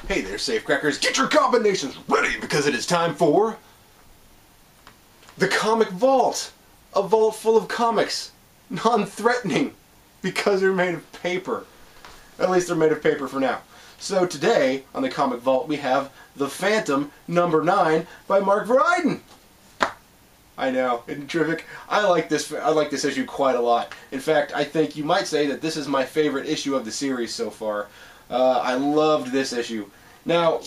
Hey there, safecrackers. Get your combinations ready because it is time for the Comic Vault. A vault full of comics. Non-threatening because they're made of paper. At least they're made of paper for now. So today on the Comic Vault we have The Phantom #9 by Mark Verheiden. I know, isn't it terrific? I like this issue quite a lot. In fact, I think you might say that this is my favorite issue of the series so far. I loved this issue. Now,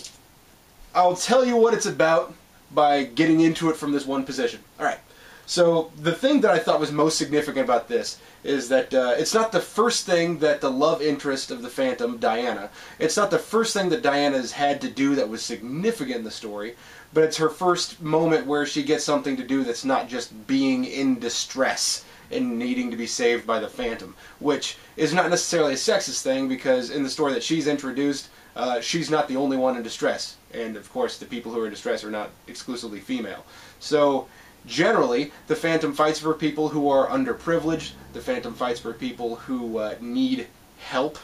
I'll tell you what it's about by getting into it from this one position. Alright, so the thing that I thought was most significant about this is that it's not the first thing that the love interest of the Phantom, Diana, it's not the first thing that Diana has had to do that was significant in the story, but it's her first moment where she gets something to do that's not just being in distress and needing to be saved by the Phantom, which is not necessarily a sexist thing because in the story that she's introduced, she's not the only one in distress, and of course the people who are in distress are not exclusively female. So generally, the Phantom fights for people who are underprivileged, the Phantom fights for people who need help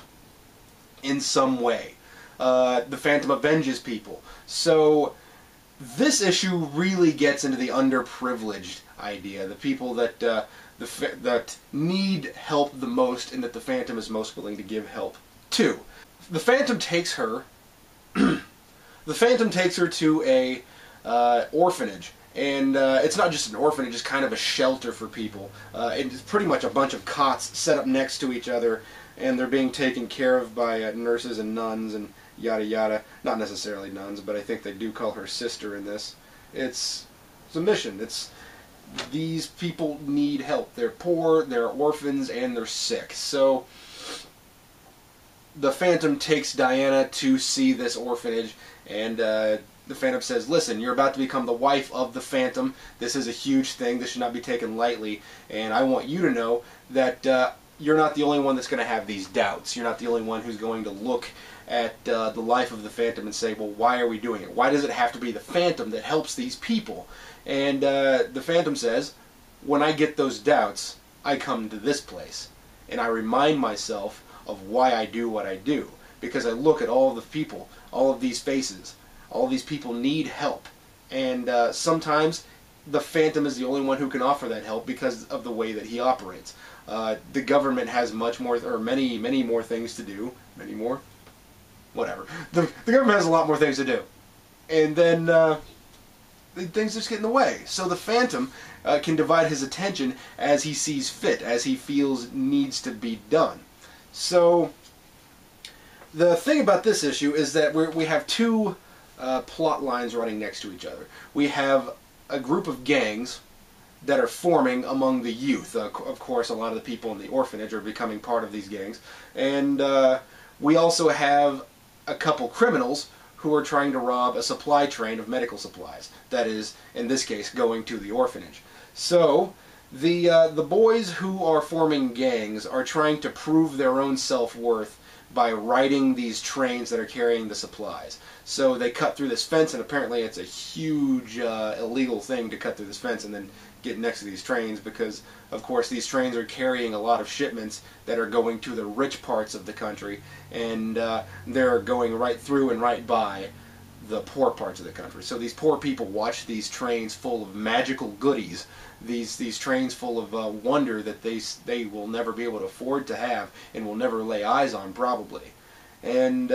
in some way. The Phantom avenges people. So this issue really gets into the underprivileged idea, the people that that need help the most and that the Phantom is most willing to give help to. The Phantom takes her to a orphanage. And it's not just an orphanage, it's kind of a shelter for people. It's pretty much a bunch of cots set up next to each other, and they're being taken care of by nurses and nuns and yada yada. Not necessarily nuns, but I think they do call her sister in this. It's a mission. These people need help. They're poor, they're orphans, and they're sick. So the Phantom takes Diana to see this orphanage, and the Phantom says, listen, you're about to become the wife of the Phantom. This is a huge thing. This should not be taken lightly. And I want you to know that you're not the only one that's going to have these doubts. You're not the only one who's going to look at the life of the Phantom and say, well, why are we doing it? Why does it have to be the Phantom that helps these people? And the Phantom says, when I get those doubts, I come to this place. And I remind myself of why I do what I do. Because I look at all of the people, all of these faces. All these people need help, and sometimes the Phantom is the only one who can offer that help because of the way that he operates. The government has much more, or many more things to do. Many more? Whatever. The government has a lot more things to do. And then things just get in the way. So the Phantom can divide his attention as he sees fit, as he feels needs to be done. So the thing about this issue is that we have two plot lines running next to each other. We have a group of gangs that are forming among the youth. Of course, a lot of the people in the orphanage are becoming part of these gangs. And we also have a couple criminals who are trying to rob a supply train of medical supplies. That is, in this case, going to the orphanage. So the boys who are forming gangs are trying to prove their own self-worth by riding these trains that are carrying the supplies. So they cut through this fence, and apparently it's a huge illegal thing to cut through this fence and then get next to these trains because, of course, these trains are carrying a lot of shipments that are going to the rich parts of the country, and they're going right through and right by the poor parts of the country. So these poor people watch these trains full of magical goodies, these trains full of wonder that they will never be able to afford to have and will never lay eyes on probably. And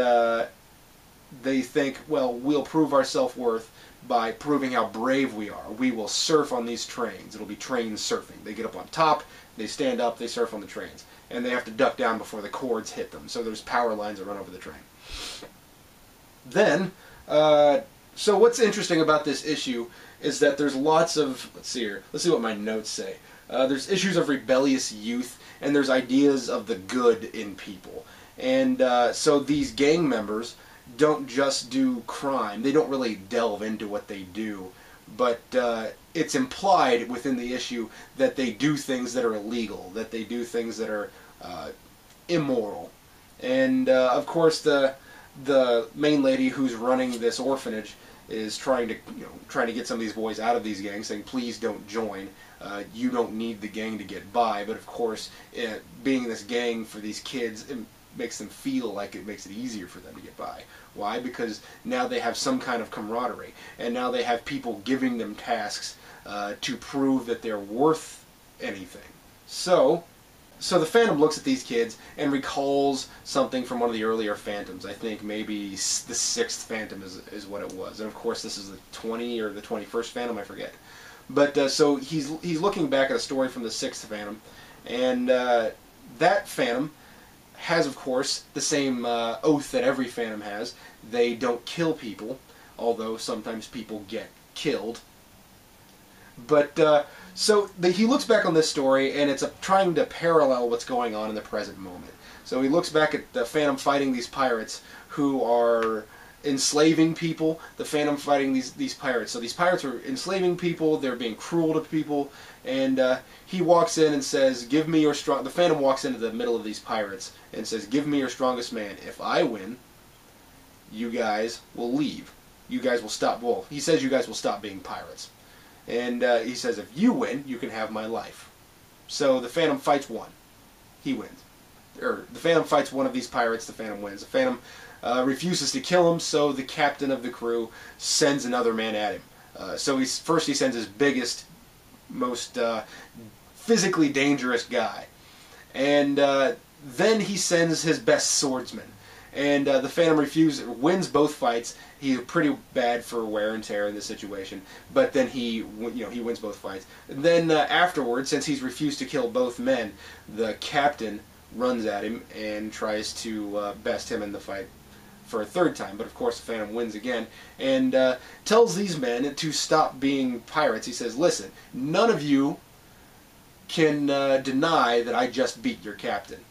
they think, well, we'll prove our self-worth by proving how brave we are. We will surf on these trains. It'll be train surfing. They get up on top, they stand up, they surf on the trains. And they have to duck down before the cords hit them. So there's power lines that run over the train. Then, so what's interesting about this issue is that there's lots of, let's see what my notes say. There's issues of rebellious youth, and there's ideas of the good in people. And so these gang members don't just do crime. They don't really delve into what they do, but it's implied within the issue that they do things that are illegal, that they do things that are immoral. And of course the main lady who's running this orphanage is trying to get some of these boys out of these gangs, saying, please don't join. You don't need the gang to get by. But of course, being this gang for these kids makes them feel like it makes it easier for them to get by. Why? Because now they have some kind of camaraderie, and now they have people giving them tasks to prove that they're worth anything. So the Phantom looks at these kids and recalls something from one of the earlier Phantoms. I think maybe the 6th Phantom is what it was. And of course this is the 20 or the 21st Phantom, I forget. But so he's looking back at a story from the 6th Phantom, and that Phantom has, of course, the same oath that every Phantom has. They don't kill people, although sometimes people get killed. But he looks back on this story, and it's trying to parallel what's going on in the present moment. So he looks back at the Phantom fighting these pirates who are enslaving people. The Phantom fighting these pirates. So these pirates are enslaving people. They're being cruel to people. And he walks in and says, "Give me your strong." The Phantom walks into the middle of these pirates and says, "Give me your strongest man. If I win, you guys will leave. You guys will stop." Well, he says you guys will stop being pirates. And he says, "If you win, you can have my life." So the Phantom fights one. He wins. Or the Phantom fights one of these pirates. The Phantom wins. The Phantom refuses to kill him, so the captain of the crew sends another man at him. So first he sends his biggest, most physically dangerous guy. And then he sends his best swordsman. And the Phantom wins both fights. He's pretty bad for wear and tear in this situation, but then he wins both fights. And then afterwards, since he's refused to kill both men, the captain runs at him and tries to best him in the fight for a third time. But of course, the Phantom wins again and tells these men to stop being pirates. He says, "Listen, none of you can deny that I just beat your captain.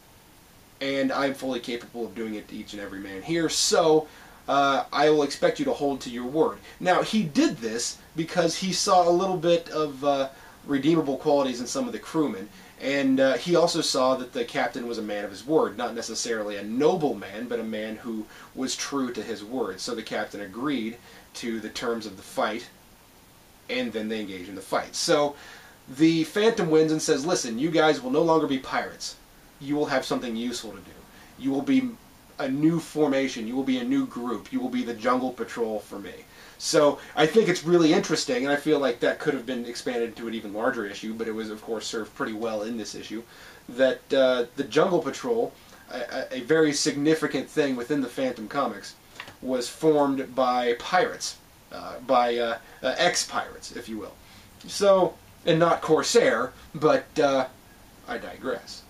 And I'm fully capable of doing it to each and every man here, so I will expect you to hold to your word." Now, he did this because he saw a little bit of redeemable qualities in some of the crewmen, and he also saw that the captain was a man of his word, not necessarily a noble man, but a man who was true to his word. So the captain agreed to the terms of the fight, and then they engaged in the fight. So the Phantom wins and says, "Listen, you guys will no longer be pirates. You will have something useful to do. You will be a new formation. You will be a new group. You will be the Jungle Patrol for me." So I think it's really interesting, and I feel like that could have been expanded into an even larger issue, but it was, of course, served pretty well in this issue, that the Jungle Patrol, a very significant thing within the Phantom comics, was formed by pirates, by ex-pirates, if you will. So, and not Corsair, but I digress.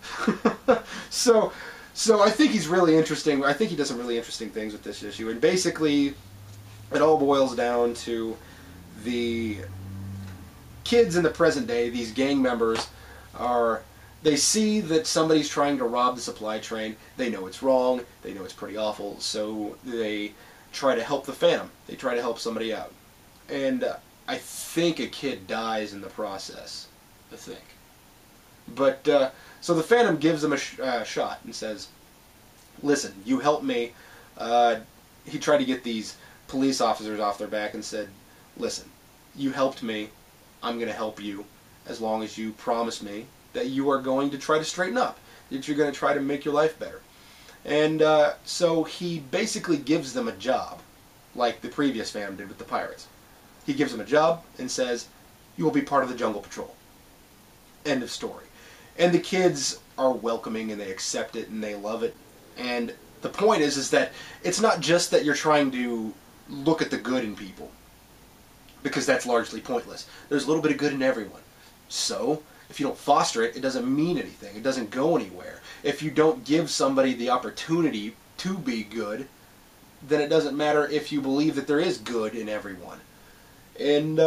So I think he's really interesting. I think he does some really interesting things with this issue. And basically, it all boils down to the kids in the present day, these gang members, they see that somebody's trying to rob the supply train. They know it's wrong. They know it's pretty awful. So they try to help the Phantom. They try to help somebody out. And I think a kid dies in the process. I think. But, so the Phantom gives him a shot and says, "Listen, you help me." He tried to get these police officers off their back and said, "Listen, you helped me. I'm going to help you as long as you promise me that you are going to try to straighten up, that you're going to try to make your life better." And so he basically gives them a job, like the previous Phantom did with the pirates. He gives them a job and says, "You will be part of the Jungle Patrol." End of story. And the kids are welcoming and they accept it and they love it. And the point is that it's not just that you're trying to look at the good in people, because that's largely pointless. There's a little bit of good in everyone. So if you don't foster it, it doesn't mean anything. It doesn't go anywhere. If you don't give somebody the opportunity to be good, then it doesn't matter if you believe that there is good in everyone. And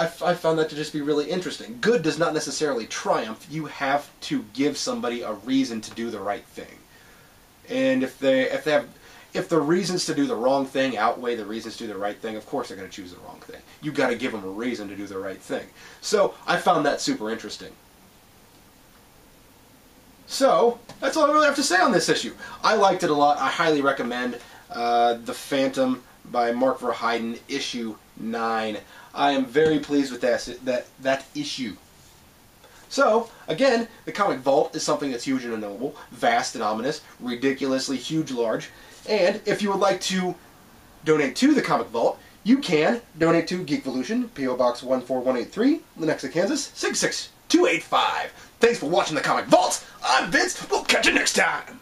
I found that to just be really interesting. Good does not necessarily triumph. You have to give somebody a reason to do the right thing. And if the reasons to do the wrong thing outweigh the reasons to do the right thing, of course they're going to choose the wrong thing. You've got to give them a reason to do the right thing. So I found that super interesting. So that's all I really have to say on this issue. I liked it a lot. I highly recommend The Phantom by Mark Verheiden, issue 9. I am very pleased with that issue. So, again, the comic vault is something that's huge and unknowable, vast and ominous, ridiculously huge large, and if you would like to donate to the comic vault, you can donate to Geekvolution, P.O. Box 14183, Lenexa, Kansas 66285. Thanks for watching the comic vault. I'm Vince. We'll catch you next time.